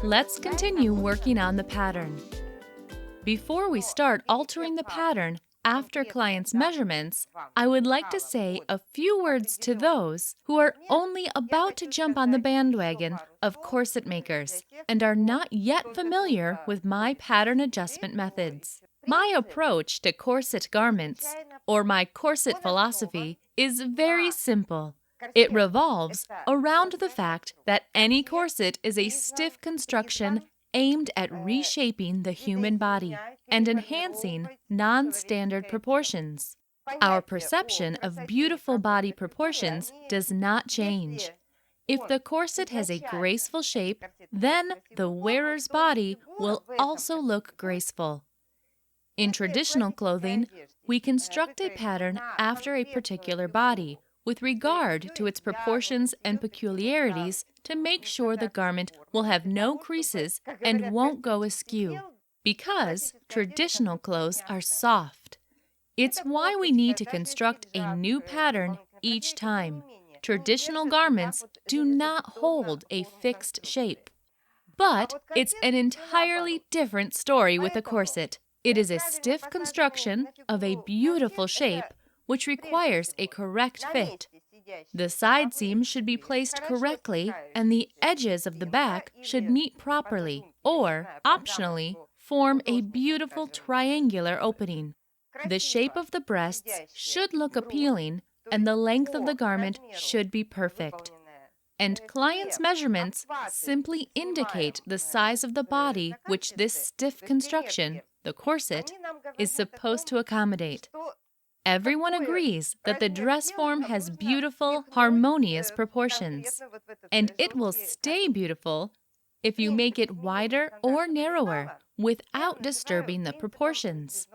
Let's continue working on the pattern. Before we start altering the pattern after clients' measurements, I would like to say a few words to those who are only about to jump on the bandwagon of corset makers and are not yet familiar with my pattern adjustment methods. My approach to corset garments, or my corset philosophy, is very simple. It revolves around the fact that any corset is a stiff construction aimed at reshaping the human body and enhancing non-standard proportions. Our perception of beautiful body proportions does not change. If the corset has a graceful shape, then the wearer's body will also look graceful. In traditional clothing, we construct a pattern after a particular body, with regard to its proportions and peculiarities to make sure the garment will have no creases and won't go askew, because traditional clothes are soft. It's why we need to construct a new pattern each time. Traditional garments do not hold a fixed shape. But it's an entirely different story with a corset. It is a stiff construction of a beautiful shape which requires a correct fit. The side seams should be placed correctly and the edges of the back should meet properly, or, optionally, form a beautiful triangular opening. The shape of the breasts should look appealing and the length of the garment should be perfect. And clients' measurements simply indicate the size of the body which this stiff construction, the corset, is supposed to accommodate. Everyone agrees that the dress form has beautiful, harmonious proportions, and it will stay beautiful if you make it wider or narrower without disturbing the proportions.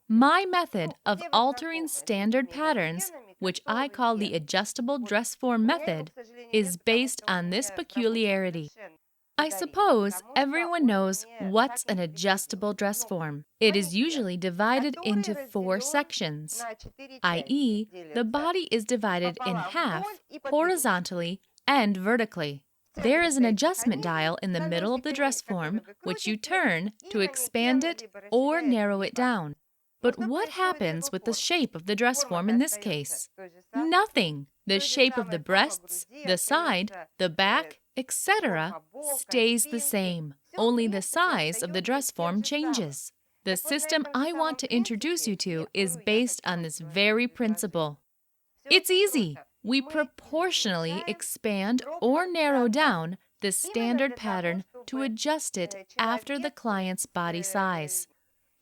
My method of altering standard patterns, which I call the adjustable dress form method, is based on this peculiarity. I suppose everyone knows what's an adjustable dress form. It is usually divided into 4 sections, i.e., the body is divided in half, horizontally and vertically. There is an adjustment dial in the middle of the dress form, which you turn to expand it or narrow it down. But what happens with the shape of the dress form in this case? Nothing. The shape of the breasts, the side, the back, etc. stays the same. Only the size of the dress form changes. The system I want to introduce you to is based on this very principle. It's easy. We proportionally expand or narrow down the standard pattern to adjust it after the client's body size.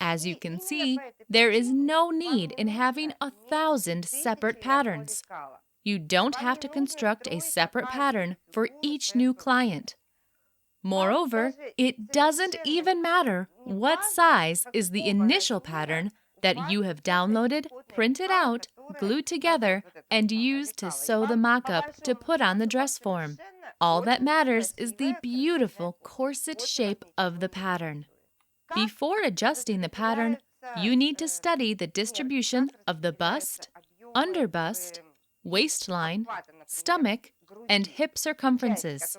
As you can see, there is no need in having 1,000 separate patterns. You don't have to construct a separate pattern for each new client. Moreover, it doesn't even matter what size is the initial pattern that you have downloaded, printed out, glued together, and used to sew the mock-up to put on the dress form. All that matters is the beautiful corset shape of the pattern. Before adjusting the pattern, you need to study the distribution of the bust, underbust, waistline, stomach, and hip circumferences,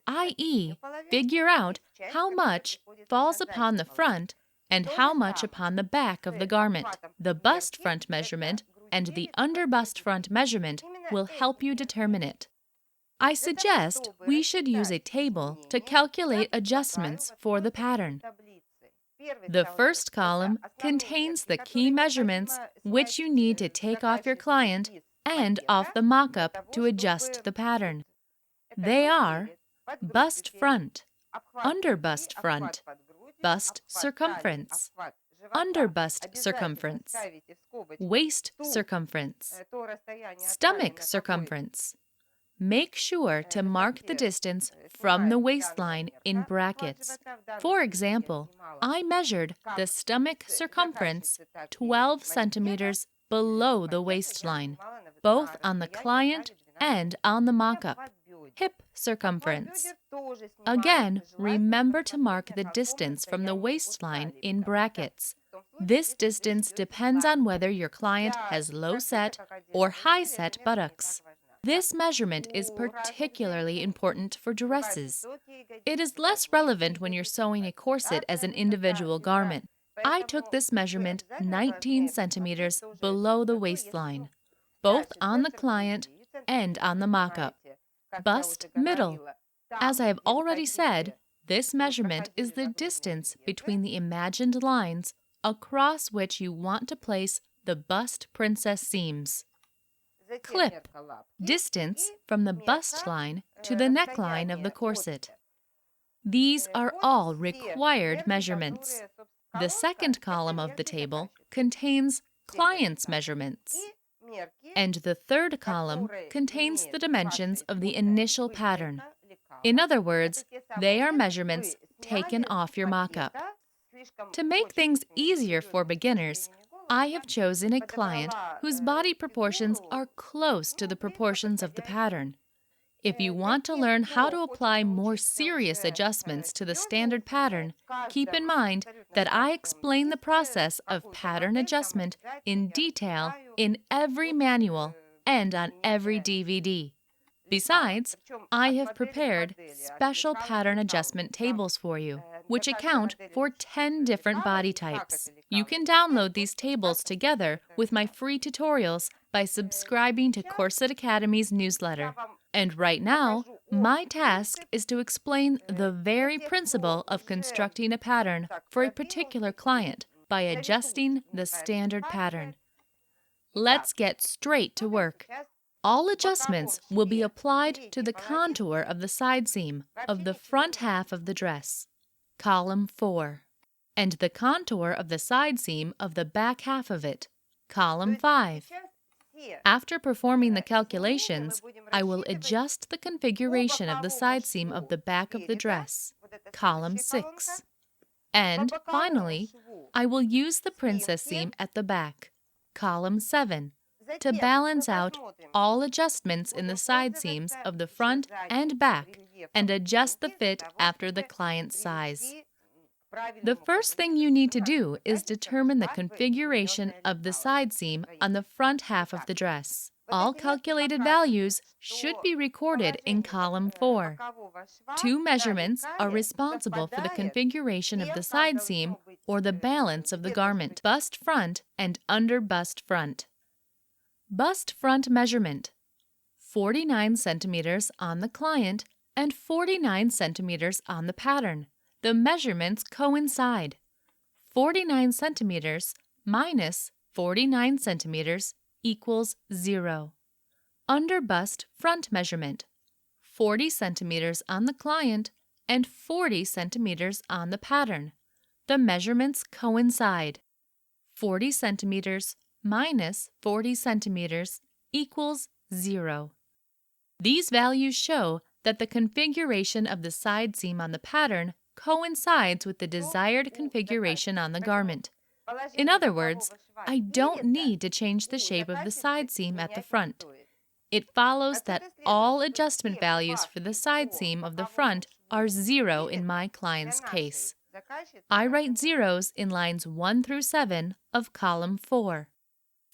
i.e., figure out how much falls upon the front and how much upon the back of the garment. The bust front measurement and the underbust front measurement will help you determine it. I suggest we should use a table to calculate adjustments for the pattern. The first column contains the key measurements which you need to take off your client and off the mock-up to adjust the pattern. They are bust front, underbust front, bust circumference, underbust circumference, waist circumference, stomach circumference. Make sure to mark the distance from the waistline in brackets. For example, I measured the stomach circumference 12 centimeters below the waistline, both on the client and on the mock-up. Hip circumference. Again, remember to mark the distance from the waistline in brackets. This distance depends on whether your client has low-set or high-set buttocks. This measurement is particularly important for dresses. It is less relevant when you're sewing a corset as an individual garment. I took this measurement 19 centimeters below the waistline, both on the client and on the mock-up. Bust middle. As I have already said, this measurement is the distance between the imagined lines across which you want to place the bust princess seams. Clip. Distance from the bust line to the neckline of the corset. These are all required measurements. The second column of the table contains client's measurements, and the third column contains the dimensions of the initial pattern. In other words, they are measurements taken off your mock-up. To make things easier for beginners, I have chosen a client whose body proportions are close to the proportions of the pattern. If you want to learn how to apply more serious adjustments to the standard pattern, keep in mind that I explain the process of pattern adjustment in detail in every manual and on every DVD. Besides, I have prepared special pattern adjustment tables for you, which account for 10 different body types. You can download these tables together with my free tutorials by subscribing to Corset Academy's newsletter. And right now, my task is to explain the very principle of constructing a pattern for a particular client by adjusting the standard pattern. Let's get straight to work. All adjustments will be applied to the contour of the side seam of the front half of the dress, column 4, and the contour of the side seam of the back half of it, column 5. After performing the calculations, I will adjust the configuration of the side seam of the back of the dress, column 6. And, finally, I will use the princess seam at the back, column 7, to balance out all adjustments in the side seams of the front and back and adjust the fit after the client's size. The first thing you need to do is determine the configuration of the side seam on the front half of the dress. All calculated values should be recorded in column 4. 2 measurements are responsible for the configuration of the side seam or the balance of the garment, bust front and under bust front. Bust front measurement: 49 centimeters on the client and 49 centimeters on the pattern. The measurements coincide. 49 centimeters minus 49 centimeters equals 0. Under bust front measurement: 40 centimeters on the client and 40 centimeters on the pattern. The measurements coincide. 40 centimeters minus 40 centimeters equals 0. These values show that the configuration of the side seam on the pattern coincides with the desired configuration on the garment. In other words, I don't need to change the shape of the side seam at the front. It follows that all adjustment values for the side seam of the front are 0 in my client's case. I write zeros in lines 1 through 7 of column 4.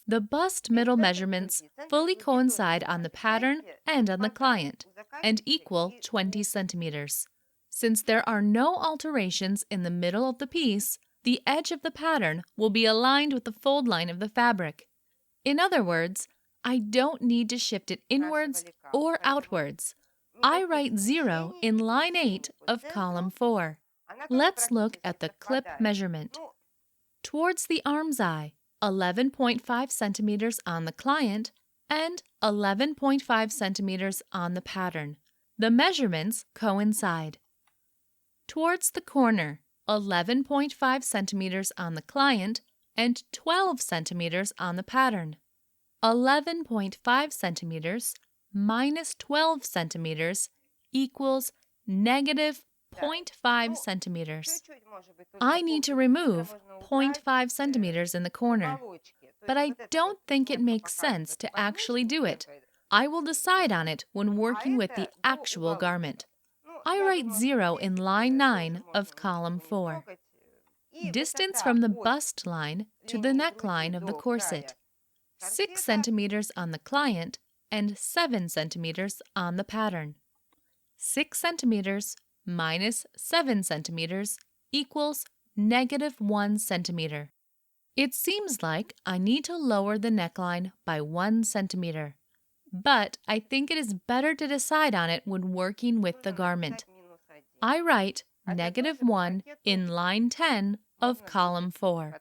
The bust middle measurements fully coincide on the pattern and on the client, and equal 20 centimeters. Since there are no alterations in the middle of the piece, the edge of the pattern will be aligned with the fold line of the fabric. In other words, I don't need to shift it inwards or outwards. I write 0 in line 8 of column 4. Let's look at the clip measurement. Towards the arm's eye, 11.5 centimeters on the client and 11.5 centimeters on the pattern. The measurements coincide. Towards the corner, 11.5 centimeters on the client and 12 centimeters on the pattern. 11.5 centimeters minus 12 centimeters equals negative 0.5 centimeters. I need to remove 0.5 centimeters in the corner, but I don't think it makes sense to actually do it. I will decide on it when working with the actual garment. I write 0 in line 9 of column 4. Distance from the bust line to the neckline of the corset: 6 centimeters on the client and 7 centimeters on the pattern. 6 centimeters minus 7 centimeters equals -1 centimeter. It seems like I need to lower the neckline by 1 centimeter, but I think it is better to decide on it when working with the garment. I write -1 in line 10 of column 4.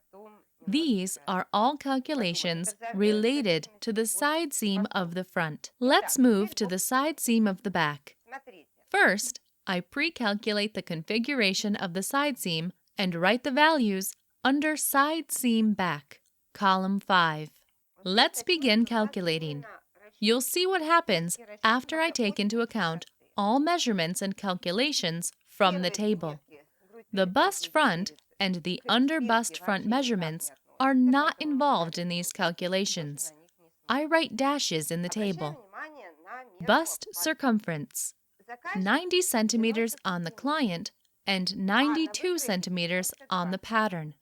These are all calculations related to the side seam of the front. Let's move to the side seam of the back. First, I pre-calculate the configuration of the side seam and write the values under side seam back, column 5. Let's begin calculating. You'll see what happens after I take into account all measurements and calculations from the table. The bust front and the under bust front measurements are not involved in these calculations. I write dashes in the table. Bust circumference, 90 centimeters on the client and 92 centimeters on the pattern.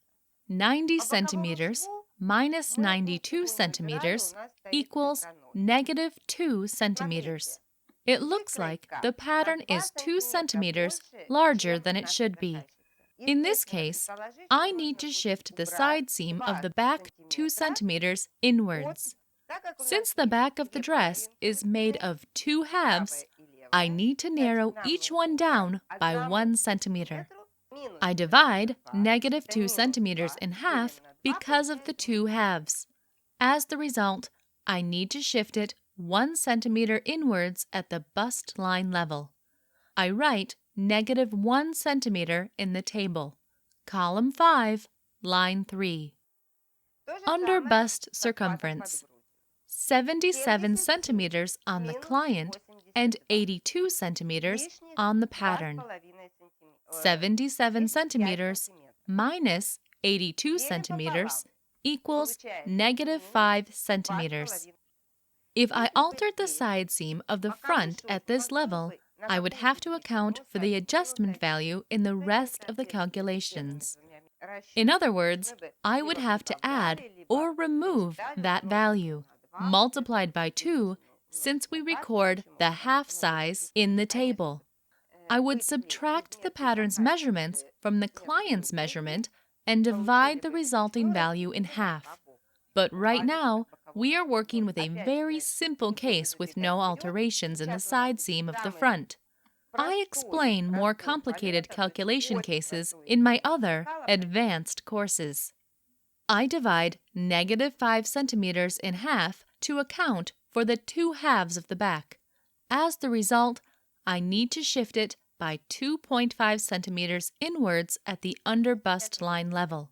90 centimeters minus 92 centimeters equals -2 centimeters. It looks like the pattern is 2 centimeters larger than it should be. In this case, I need to shift the side seam of the back 2 centimeters inwards. Since the back of the dress is made of 2 halves, I need to narrow each one down by 1 centimeter. I divide -2 centimeters in half because of the 2 halves. As the result, I need to shift it 1 centimeter inwards at the bust line level. I write -1 centimeter in the table, column 5, line 3. Under bust circumference, 77 centimeters on the client and 82 centimeters on the pattern. 77 centimeters minus 82 centimeters equals -5 centimeters. If I altered the side seam of the front at this level, I would have to account for the adjustment value in the rest of the calculations. In other words, I would have to add or remove that value, multiplied by 2, since we record the half size in the table. I would subtract the pattern's measurements from the client's measurement and divide the resulting value in half. But right now, we are working with a very simple case with no alterations in the side seam of the front. I explain more complicated calculation cases in my other advanced courses. I divide -5 centimeters in half to account for the 2 halves of the back. As the result, I need to shift it by 2.5 centimeters inwards at the under bust line level.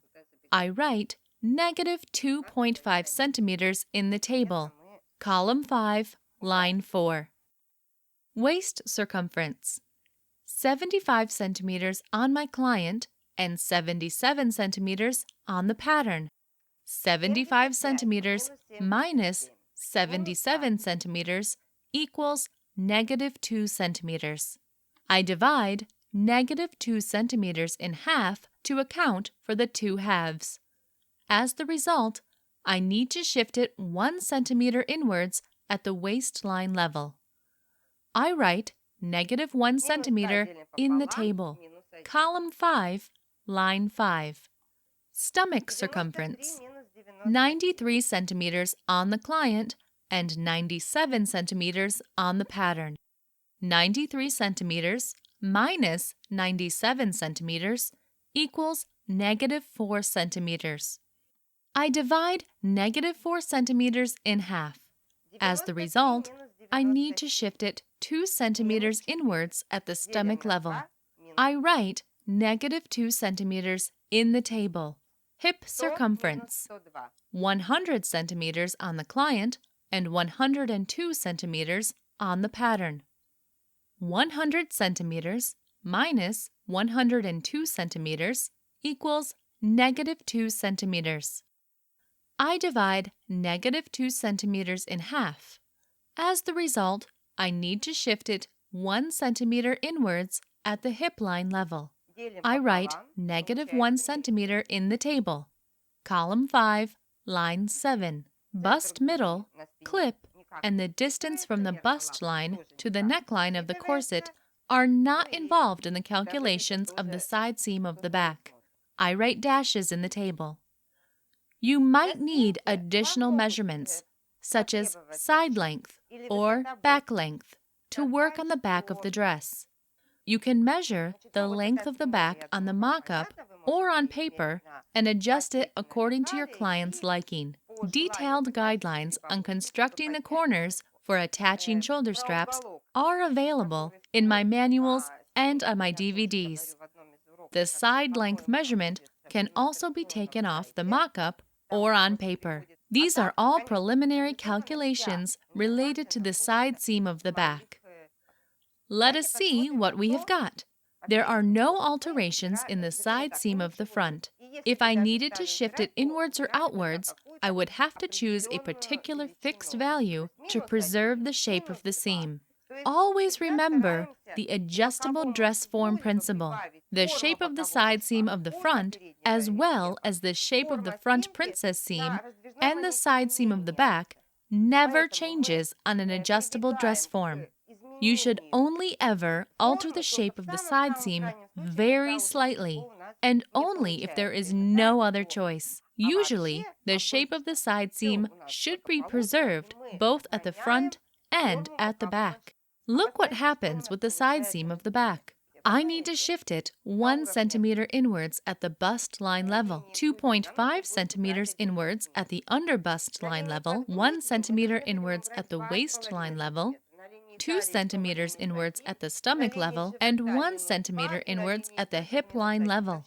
I write -2.5 centimeters in the table, column 5, line 4. Waist circumference, 75 centimeters on my client and 77 centimeters on the pattern. 75 centimeters minus 77 centimeters equals -2 centimeters. I divide -2 centimeters in half to account for the 2 halves. As the result, I need to shift it 1 centimeter inwards at the waistline level. I write -1 centimeter in the table, column 5, line 5. Stomach circumference, 93 centimeters on the client and 97 centimeters on the pattern. 93 centimeters minus 97 centimeters equals -4 centimeters. I divide -4 centimeters in half. As the result, I need to shift it 2 centimeters inwards at the stomach level. I write -2 centimeters in the table. Hip circumference, 100 centimeters on the client and 102 centimeters on the pattern. 100 centimeters minus 102 centimeters equals -2 centimeters. I divide -2 centimeters in half. As the result, I need to shift it 1 centimeter inwards at the hip line level. I write -1 centimeter in the table, column 5, line 7. Bust middle, clip, and the distance from the bust line to the neckline of the corset are not involved in the calculations of the side seam of the back. I write dashes in the table. You might need additional measurements, such as side length or back length, to work on the back of the dress. You can measure the length of the back on the mock-up or on paper and adjust it according to your client's liking. Detailed guidelines on constructing the corners for attaching shoulder straps are available in my manuals and on my DVDs. The side length measurement can also be taken off the mock-up or on paper. These are all preliminary calculations related to the side seam of the back. Let us see what we have got. There are no alterations in the side seam of the front. If I needed to shift it inwards or outwards, I would have to choose a particular fixed value to preserve the shape of the seam. Always remember the adjustable dress form principle. The shape of the side seam of the front, as well as the shape of the front princess seam and the side seam of the back, never changes on an adjustable dress form. You should only ever alter the shape of the side seam very slightly, and only if there is no other choice. Usually, the shape of the side seam should be preserved both at the front and at the back. Look what happens with the side seam of the back. I need to shift it 1 centimeter inwards at the bust line level, 2.5 centimeters inwards at the under bust line level, 1 centimeter inwards at the waistline level, 2 centimeters inwards at the stomach level, and 1 centimeter inwards at the hip line level.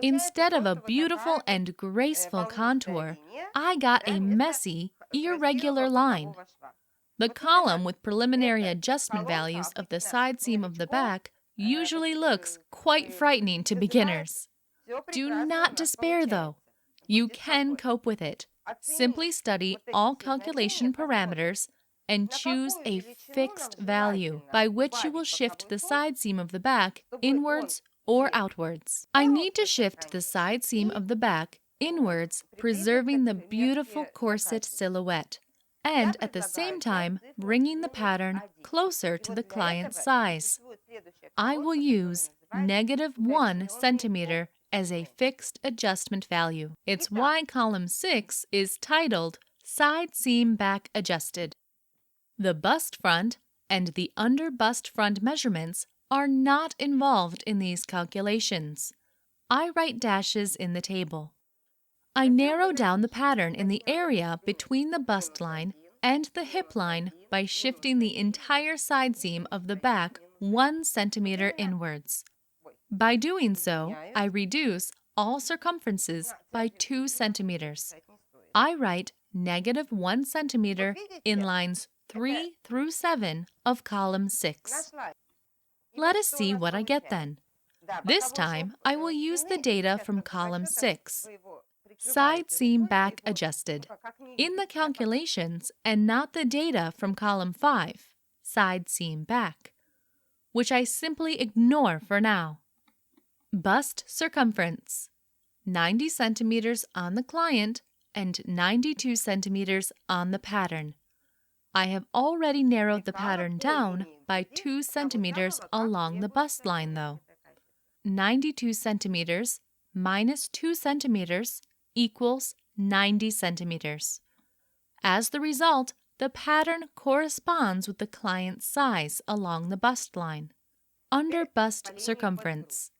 Instead of a beautiful and graceful contour, I got a messy, irregular line. The column with preliminary adjustment values of the side seam of the back usually looks quite frightening to beginners. Do not despair, though. You can cope with it. Simply study all calculation parameters and choose a fixed value by which you will shift the side seam of the back inwards or outwards. I need to shift the side seam of the back inwards, preserving the beautiful corset silhouette, and at the same time bringing the pattern closer to the client's size. I will use -1 centimeter as a fixed adjustment value. It's why column 6 is titled Side Seam Back Adjusted. The bust front and the under bust front measurements are not involved in these calculations. I write dashes in the table. I narrow down the pattern in the area between the bust line and the hip line by shifting the entire side seam of the back 1 centimeter inwards. By doing so, I reduce all circumferences by 2 centimeters. I write -1 centimeter in lines 3 through 7 of column 6. Let us see what I get then. This time, I will use the data from column 6. Side seam back adjusted, in the calculations and not the data from column 5, side seam back, which I simply ignore for now. Bust circumference, 90 centimeters on the client and 92 centimeters on the pattern. I have already narrowed the pattern down by 2 centimeters along the bust line, though. 92 centimeters minus 2 centimeters equals 90 centimeters. As the result, the pattern corresponds with the client's size along the bust line. Under bust circumference,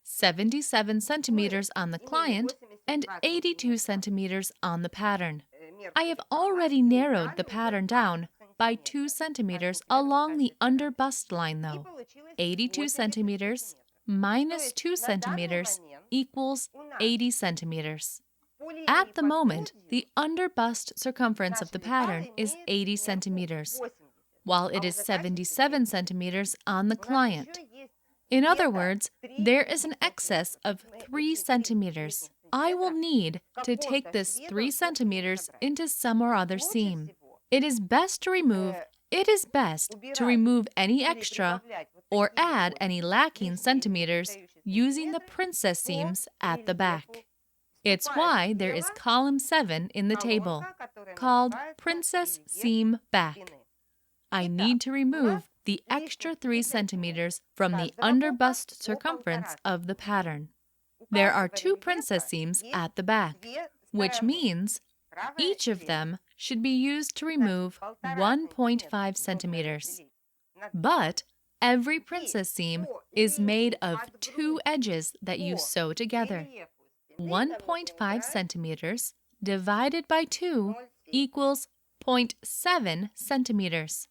77 centimeters on the client and 82 centimeters on the pattern. I have already narrowed the pattern down by 2 centimeters along the under bust line, though. 82 centimeters minus 2 centimeters equals 80 centimeters. At the moment, the under bust circumference of the pattern is 80 centimeters, while it is 77 centimeters on the client. In other words, there is an excess of 3 centimeters. I will need to take this 3 centimeters into some or other seam. It is best to remove any extra or add any lacking centimeters using the princess seams at the back. It's why there is column 7 in the table, called Princess Seam Back. I need to remove the extra 3 centimeters from the underbust circumference of the pattern. There are 2 princess seams at the back, which means each of them should be used to remove 1.5 centimeters. But every princess seam is made of 2 edges that you sew together. 1.5 centimeters divided by 2 equals 0.7 centimeters.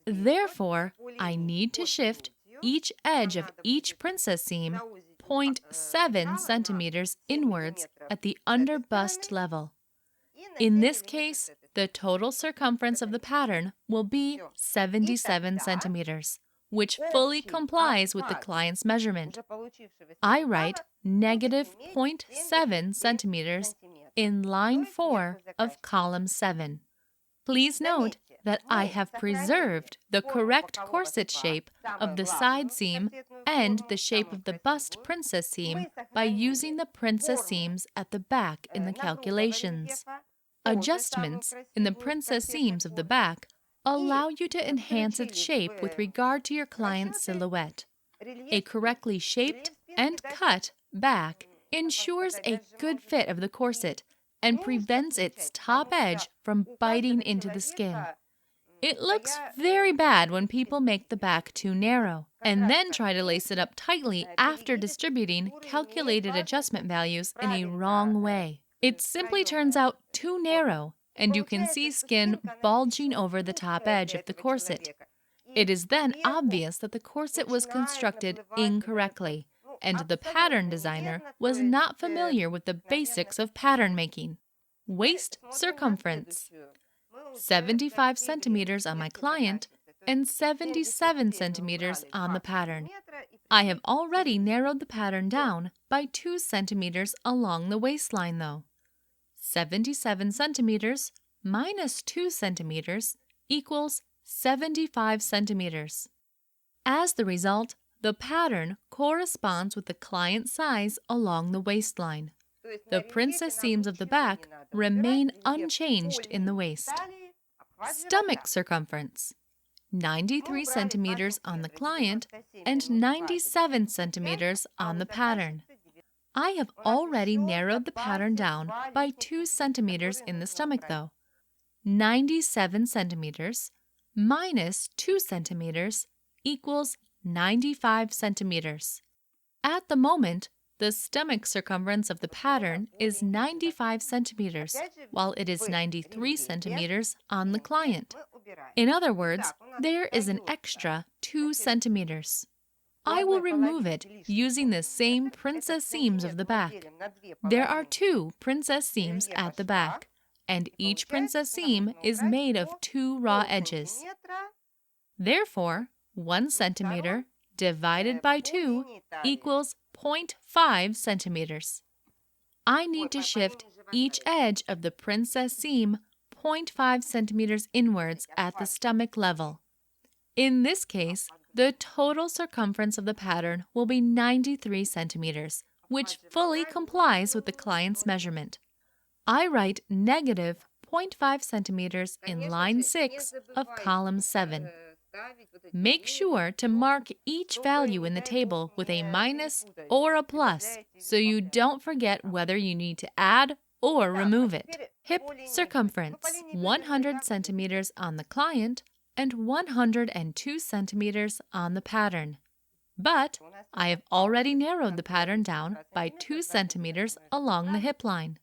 Therefore, I need to shift each edge of each princess seam 0.7 centimeters inwards at the underbust level. In this case, the total circumference of the pattern will be 77 centimeters, which fully complies with the client's measurement. I write negative 0.7 centimeters in line 4 of column 7. Please note that I have preserved the correct corset shape of the side seam and the shape of the bust princess seam by using the princess seams at the back in the calculations. Adjustments in the princess seams of the back allow you to enhance its shape with regard to your client's silhouette. A correctly shaped and cut back ensures a good fit of the corset and prevents its top edge from biting into the skin. It looks very bad when people make the back too narrow and then try to lace it up tightly after distributing calculated adjustment values in a wrong way. It simply turns out too narrow, and you can see skin bulging over the top edge of the corset. It is then obvious that the corset was constructed incorrectly, and the pattern designer was not familiar with the basics of pattern making. Waist circumference: 75 centimeters on my client and 77 centimeters on the pattern. I have already narrowed the pattern down by 2 centimeters along the waistline though. 77 centimeters minus 2 centimeters equals 75 centimeters. As the result, the pattern corresponds with the client size along the waistline. The princess seams of the back remain unchanged in the waist. Stomach circumference: 93 centimeters on the client and 97 centimeters on the pattern. I have already narrowed the pattern down by 2 centimeters in the stomach though. 97 centimeters minus 2 centimeters equals 95 centimeters. At the moment, the stomach circumference of the pattern is 95 centimeters, while it is 93 centimeters on the client. In other words, there is an extra 2 centimeters. I will remove it using the same princess seams of the back. There are 2 princess seams at the back, and each princess seam is made of 2 raw edges. Therefore, 1 centimeter divided by 2 equals 0.5 centimeters. I need to shift each edge of the princess seam 0.5 centimeters inwards at the stomach level. In this case, the total circumference of the pattern will be 93 centimeters, which fully complies with the client's measurement. I write negative 0.5 centimeters in line 6 of column 7. Make sure to mark each value in the table with a minus or a plus so you don't forget whether you need to add or remove it. Hip circumference: 100 centimeters on the client and 102 centimeters on the pattern. But I have already narrowed the pattern down by 2 centimeters along the hip line.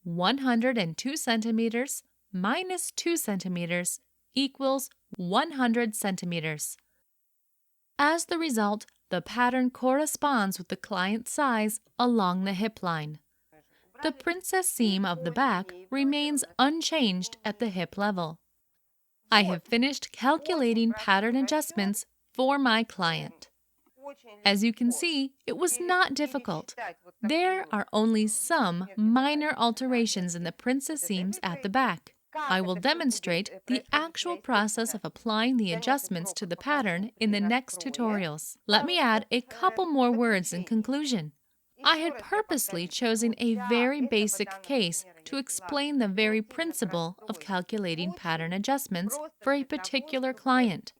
102 centimeters minus 2 centimeters equals 100 centimeters. As the result, the pattern corresponds with the client's size along the hip line. The princess seam of the back remains unchanged at the hip level. I have finished calculating pattern adjustments for my client. As you can see, it was not difficult. There are only some minor alterations in the princess seams at the back. I will demonstrate the actual process of applying the adjustments to the pattern in the next tutorials. Let me add a couple more words in conclusion. I had purposely chosen a very basic case to explain the very principle of calculating pattern adjustments for a particular client.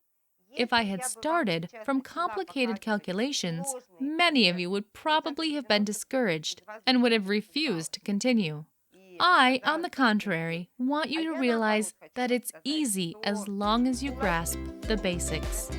If I had started from complicated calculations, many of you would probably have been discouraged and would have refused to continue. I, on the contrary, want you to realize that it's easy as long as you grasp the basics.